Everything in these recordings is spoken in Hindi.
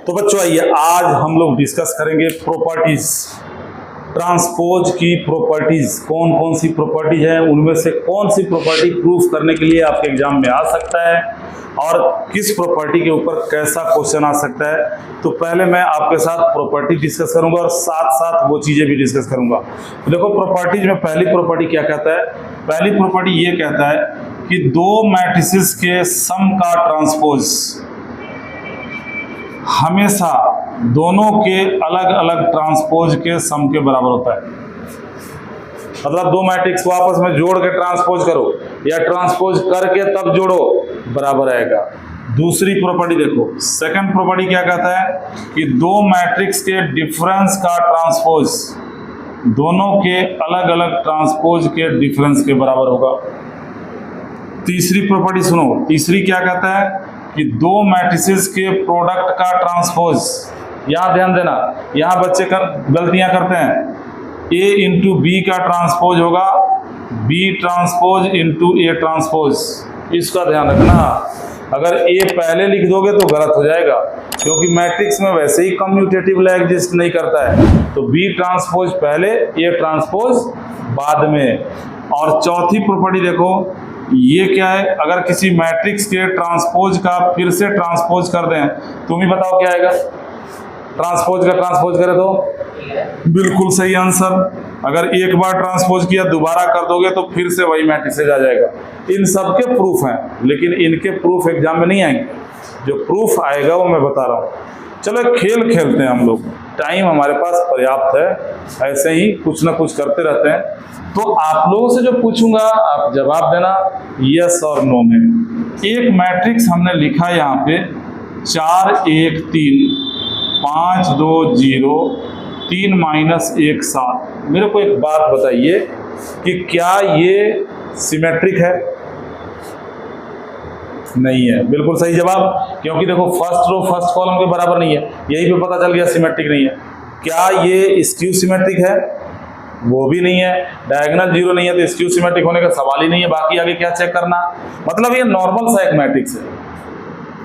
तो बच्चों आइए आज हम लोग डिस्कस करेंगे प्रॉपर्टीज, ट्रांसपोज की प्रॉपर्टीज। कौन कौन सी प्रॉपर्टीज है, उनमें से कौन सी प्रॉपर्टी प्रूफ करने के लिए आपके एग्जाम में आ सकता है और किस प्रॉपर्टी के ऊपर कैसा क्वेश्चन आ सकता है। तो पहले मैं आपके साथ प्रॉपर्टी डिस्कस करूंगा और साथ साथ वो चीजें भी डिस्कस करूंगा। तो देखो प्रॉपर्टीज में पहली प्रॉपर्टी क्या कहता है, पहली प्रॉपर्टी ये कहता है कि दो मैट्रिसेस के सम का ट्रांसपोज हमेशा दोनों के अलग अलग ट्रांसपोज के सम के बराबर होता है। मतलब दो मैट्रिक्स को आपस में जोड़ के ट्रांसपोज करो या ट्रांसपोज करके तब जोड़ो, बराबर आएगा। दूसरी प्रॉपर्टी देखो, सेकंड प्रॉपर्टी क्या कहता है कि दो मैट्रिक्स के डिफरेंस का ट्रांसपोज दोनों के अलग अलग ट्रांसपोज के डिफरेंस के बराबर होगा। तीसरी प्रॉपर्टी सुनो, तीसरी क्या कहता है कि दो मैट्रिसेस के प्रोडक्ट का ट्रांसपोज, यहां ध्यान देना, यहां बच्चे गलतियां करते हैं। ए इंटू बी का ट्रांसपोज होगा B transpose into A transpose, इसका ध्यान रखना। अगर ए पहले लिख दोगे तो गलत हो जाएगा, क्योंकि मैट्रिक्स में वैसे ही कम्यूटेटिव एग्जिस्ट नहीं करता है। तो बी ट्रांसपोज पहले, ए ट्रांसपोज बाद में। और चौथी प्रॉपर्टी देखो, ये क्या है, अगर किसी मैट्रिक्स के ट्रांसपोज का फिर से ट्रांसपोज कर दें, तुम ही बताओ क्या आएगा। ट्रांसपोज का ट्रांसपोज करे तो बिल्कुल सही आंसर। अगर एक बार ट्रांसपोज किया दोबारा कर दोगे तो फिर से वही मैट्रिक्स आ जाएगा। इन सब के प्रूफ हैं, लेकिन इनके प्रूफ एग्जाम में नहीं आएंगे। जो प्रूफ आएगा वो मैं बता रहा हूँ। चलो एक खेल खेलते हैं हम लोग, टाइम हमारे पास पर्याप्त है, ऐसे ही कुछ ना कुछ करते रहते हैं। तो आप लोगों से जो पूछूंगा आप जवाब देना यस और नो में। एक मैट्रिक्स हमने लिखा यहाँ पे 4 1 3 5 2 0 3 -1 7। मेरे को एक बात बताइए कि क्या ये सिमेट्रिक है? नहीं है, बिल्कुल सही जवाब। क्योंकि देखो फर्स्ट रो फर्स्ट कॉलम के बराबर नहीं है, यही पे पता चल गया सिमेट्रिक नहीं है। क्या ये स्क्यू सिमेट्रिक है? वो भी नहीं है। डायगोनल जीरो नहीं है तो स्क्यू सिमेट्रिक होने का सवाल ही नहीं है। बाकी आगे क्या चेक करना, मतलब ये नॉर्मल सा एक मैट्रिक्स है,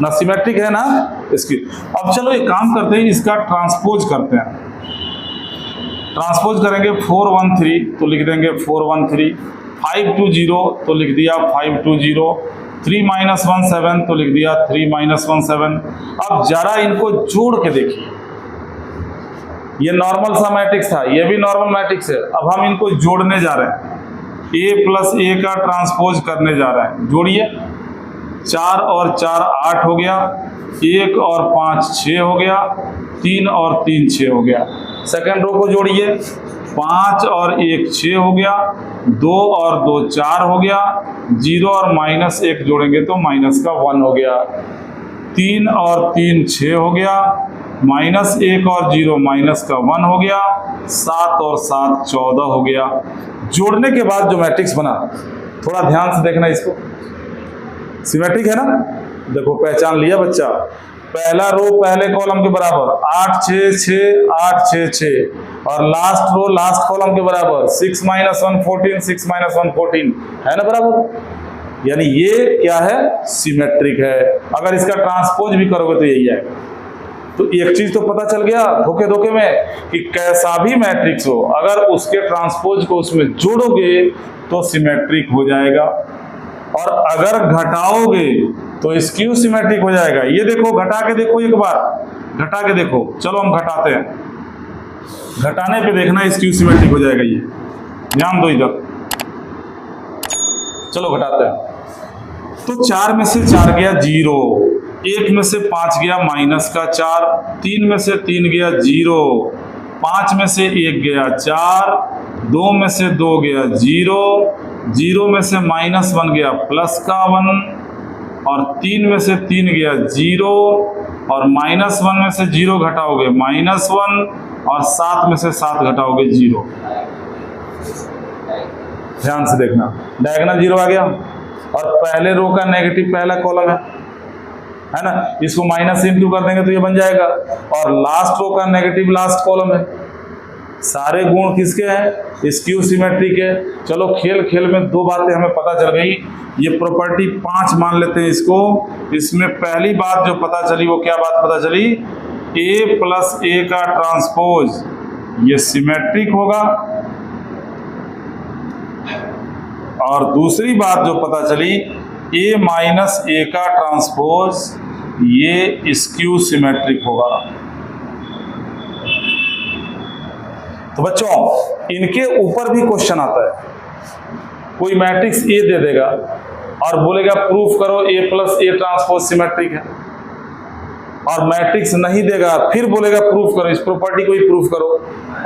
ना सिमेट्रिक है ना स्क्यू। अब चलो एक काम करते हैं, इसका ट्रांसपोज करते हैं। ट्रांसपोज करेंगे 4 1 3 तो लिख देंगे 4 1 3, 5 2 0 तो लिख दिया 5 2 0, 3 -1 7 तो लिख दिया 3 -1 7। अब जरा इनको जोड़ के देखिए, ये नॉर्मल सा मैट्रिक्स था, ये भी नॉर्मल मैट्रिक्स है। अब हम इनको जोड़ने जा रहे हैं, a प्लस a का ट्रांसपोज करने जा रहे हैं। जोड़िए, 4 और 4 8 हो गया, 1 और 5 6 हो गया, 3 और 3 6 हो गया। सेकंड रो को जोड़िए, 5 और 1 6 हो गया, 2 और 2 4 हो गया, 0 और -1 जोड़ेंगे तो माइनस का 1 हो गया, 3 और 3 6 हो गया, -1 और 0 माइनस का 1 हो गया, 7 और 7 14 हो गया। जोड़ने के बाद जो मैट्रिक्स बना, थोड़ा ध्यान से देखना इसको, सिमेट्रिक है ना। देखो पहचान लिया बच्चा, पहला रो पहले कॉलम के बराबर 8 6 6 8 6 6 और लास्ट रो लास्ट कॉलम के बराबर 6 -1 14 6 -1 14 है ना बराबर। यानी ये क्या है, सिमेट्रिक है। अगर इसका ट्रांसपोज भी करोगे तो यही आएगा। तो एक चीज तो पता चल गया धोखे धोखे में कि कैसा भी मैट्रिक्स हो, अगर उसके ट्रांसपोज को उसमें जोड़ोगे तो सिमेट्रिक हो जाएगा, और अगर घटाओगे तो स्क्यू सिमेट्रिक हो जाएगा। ये देखो, घटा के देखो, एक बार घटा के देखो। चलो हम घटाते हैं, घटाने पे देखना स्क्यू सिमेट्रिक हो जाएगा। ये ध्यान दो इधर, चलो घटाते हैं। तो 4 में से 4 गया 0, 1 में से 5 गया -4, 3 में से 3 गया 0, 5 में से 1 गया 4, 2 में से 2 गया 0, 0 में से -1 गया +1, और 3 में से 3 गया 0, और -1 में से 0 घटाओगे -1, और 7 में से 7 घटाओगे 0। ध्यान से देखना, डायगोनल 0 आ गया, और पहले रो का नेगेटिव पहला कॉलम है ना, इसको -2 कर देंगे तो ये बन जाएगा, और लास्ट रो का नेगेटिव लास्ट कॉलम है। सारे गुण किसके हैं, स्क्यू सिमेट्रिक है। चलो खेल खेल में दो बातें हमें पता चल गई। ये प्रॉपर्टी 5 मान लेते हैं इसको। इसमें पहली बात जो पता चली वो क्या बात पता चली ए प्लस ए का ट्रांसपोज ये सिमेट्रिक होगा, और दूसरी बात जो पता चली ए माइनस ए का ट्रांसपोज ये स्क्यू सिमेट्रिक होगा। तो बच्चों इनके ऊपर भी क्वेश्चन आता है। कोई मैट्रिक्स ए दे देगा और बोलेगा प्रूफ करो ए प्लस ए ट्रांसपोज सिमेट्रिक है, और मैट्रिक्स नहीं देगा फिर बोलेगा प्रूफ करो, इस प्रॉपर्टी को ही प्रूफ करो,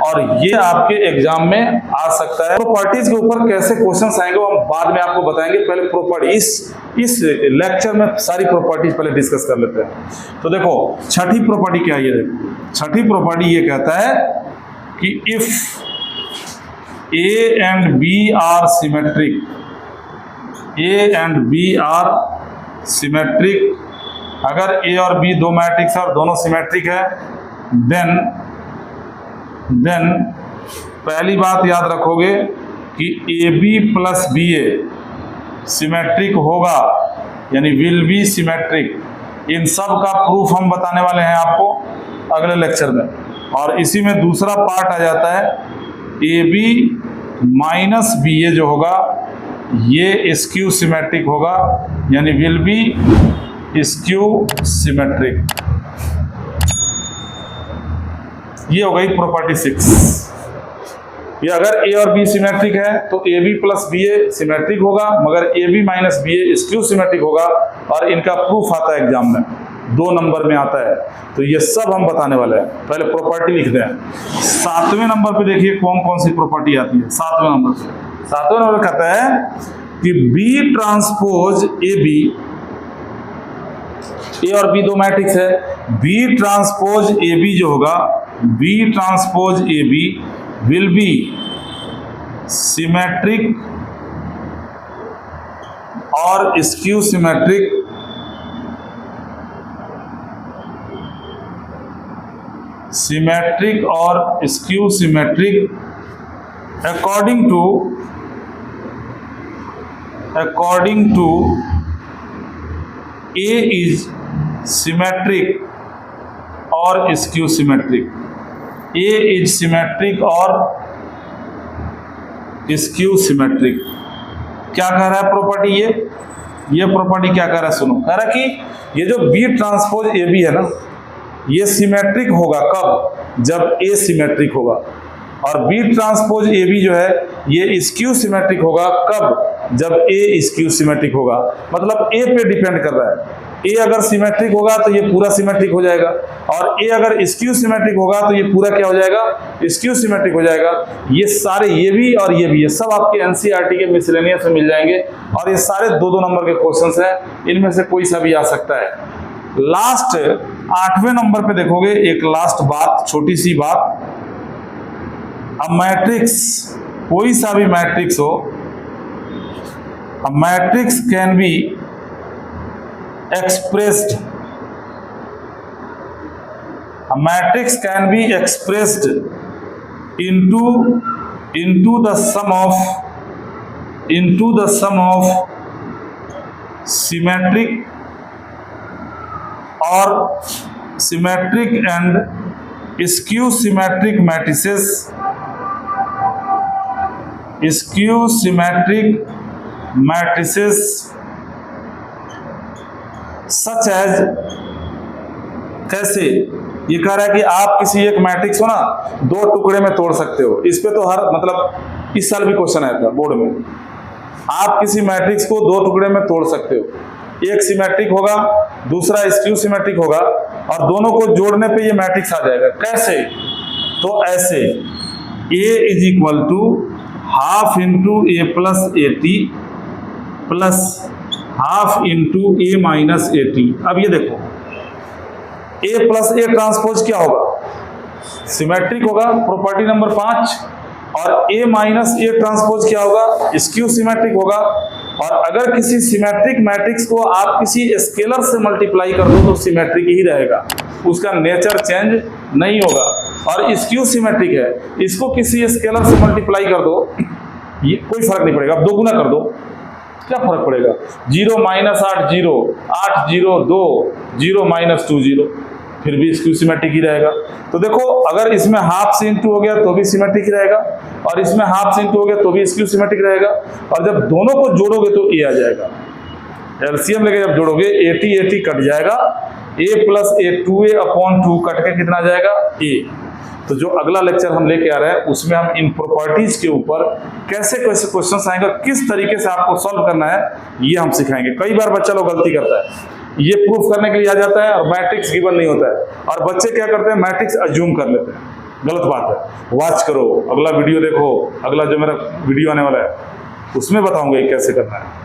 और ये आपके एग्जाम में आ सकता है। प्रॉपर्टीज के ऊपर कैसे क्वेश्चंस आएंगे वो हम बाद में आपको बताएंगे। पहले प्रॉपर्टी इस लेक्चर में सारी प्रॉपर्टीज पहले डिस्कस कर लेते हैं। तो देखो छठी प्रॉपर्टी क्या है, ये देखो छठी प्रॉपर्टी ये कहता है कि if A and B are symmetric, A and B are symmetric, अगर ए और बी दो मैट्रिक्स और दोनों सिमेट्रिक है, देन पहली बात याद रखोगे कि A B plus B A symmetric होगा, यानी विल बी सिमेट्रिक। इन सब का प्रूफ हम बताने वाले हैं आपको अगले लेक्चर में। और इसी में दूसरा पार्ट आ जाता है ए बी माइनस बी ए जो होगा ये स्क्यू सिमेट्रिक होगा, यानी विल बी स्क्यू सिमेट्रिक। ये हो गई प्रॉपर्टी 6। ये अगर ए और बी सिमेट्रिक है तो A B plus B A symmetric होगा, मगर A B minus B A skew symmetric होगा, और इनका प्रूफ आता है एग्जाम में 2 नंबर में आता है। तो ये सब हम बताने वाले हैं। पहले प्रॉपर्टी लिखते हैं। 7वें नंबर पे देखिए कौन कौन सी प्रॉपर्टी आती है। 7वें नंबर कहता है कि बी ट्रांसपोज ए बी, ए और बी दो मैट्रिक्स है, बी ट्रांसपोज ए बी जो होगा, B transpose A B will be symmetric और स्क्यू सिमेट्रिक और skew symmetric according to A is symmetric और skew symmetric. A is symmetric और स्क्यू सिमेट्रिक। क्या कह रहा है प्रॉपर्टी, ये प्रॉपर्टी क्या कह रहा है सुनो। कह रहा है कि ये जो बी ट्रांसपोज ए बी है ना, ये सिमेट्रिक होगा कब, जब ए सिमेट्रिक होगा, और बी ट्रांसपोज ए बी जो है ये स्क्यू सिमेट्रिक होगा कब, जब ए स्क्यू सिमेट्रिक होगा। मतलब ए पे डिपेंड कर रहा है। ए अगर सिमेट्रिक होगा तो ये पूरा सिमेट्रिक हो जाएगा, और ए अगर स्क्यू सिमेट्रिक होगा तो ये पूरा क्या हो जाएगा, स्क्यू सिमेट्रिक हो जाएगा। ये सारे ये भी और ये भी, ये सब आपके एनसीईआरटी के मिसलेनियस में मिल जाएंगे, और ये सारे 2-2 नंबर के क्वेश्चंस हैं, इनमें से कोई सा भी आ सकता है। लास्ट 8वें नंबर पे देखोगे एक लास्ट बात, छोटी सी बात। अब मैट्रिक्स, कोई सा भी मैट्रिक्स हो, a matrix can be expressed, a matrix can be expressed into the sum of symmetric or symmetric and skew symmetric matrices, skew symmetric matrices such as, कैसे, ये कह रहा है कि आप किसी एक मैट्रिक्स को ना 2 टुकड़े में तोड़ सकते हो। इस पे तो हर मतलब इस साल भी क्वेश्चन आया था बोर्ड में। आप किसी मैट्रिक्स को 2 टुकड़े में तोड़ सकते हो, एक सिमेट्रिक होगा, दूसरा स्क्यू सिमेट्रिक होगा, और दोनों को जोड़ने पे ये मैट्रिक्स आ जाएगा। कैसे, तो ऐसे A is equal to half into A plus A T plus half into A minus A T. अब ये देखो ए प्लस ए ट्रांसपोज क्या होगा, सिमेट्रिक होगा, प्रॉपर्टी नंबर 5, और ए माइनस ए ट्रांसपोज क्या होगा, स्क्यू सिमेट्रिक होगा। और अगर किसी सिमेट्रिक मैट्रिक्स को आप किसी स्केलर से मल्टीप्लाई कर दो तो सिमेट्रिक ही रहेगा, उसका नेचर चेंज नहीं होगा। और स्क्यू सिमेट्रिक है, इसको किसी स्केलर से मल्टीप्लाई कर दो, ये कोई फर्क नहीं पड़ेगा। अब 2 गुना कर दो, क्या फर्क पड़ेगा, 0 - 8 0, 8 0 2, 0 - 2 0, फिर भी स्क्यू सिमेट्रिक ही रहेगा। तो देखो अगर इसमें हाफ से इंटू हो गया तो भी सिमेट्रिक ही रहेगा, और इसमें हाफ से इंटू हो गया तो भी स्क्यू सिमेट्रिक रहेगा, और जब दोनों को जोड़ोगे तो ए आ जाएगा। एलसीएम लेके जब जोड़ोगे 80 कट जाएगा, a plus A 2a/2 cut के कितना आ जाएगा a। तो जो अगला लेक्चर हम लेके आ रहे हैं उसमें हम इन प्रॉपर्टीज के ऊपर कैसे कैसे क्वेश्चन आएंगे, किस तरीके से आपको सॉल्व करना है, ये हम सिखाएंगे। कई बार बच्चा लोग गलती करता है, ये प्रूफ करने के लिए आ जाता है और मैट्रिक्स गिवन नहीं होता है, और बच्चे क्या करते हैं मैट्रिक्स अज्यूम कर लेते हैं। गलत बात है। वॉच करो, अगला वीडियो देखो, अगला जो मेरा वीडियो आने वाला है उसमें बताऊंगा ये कैसे करना है।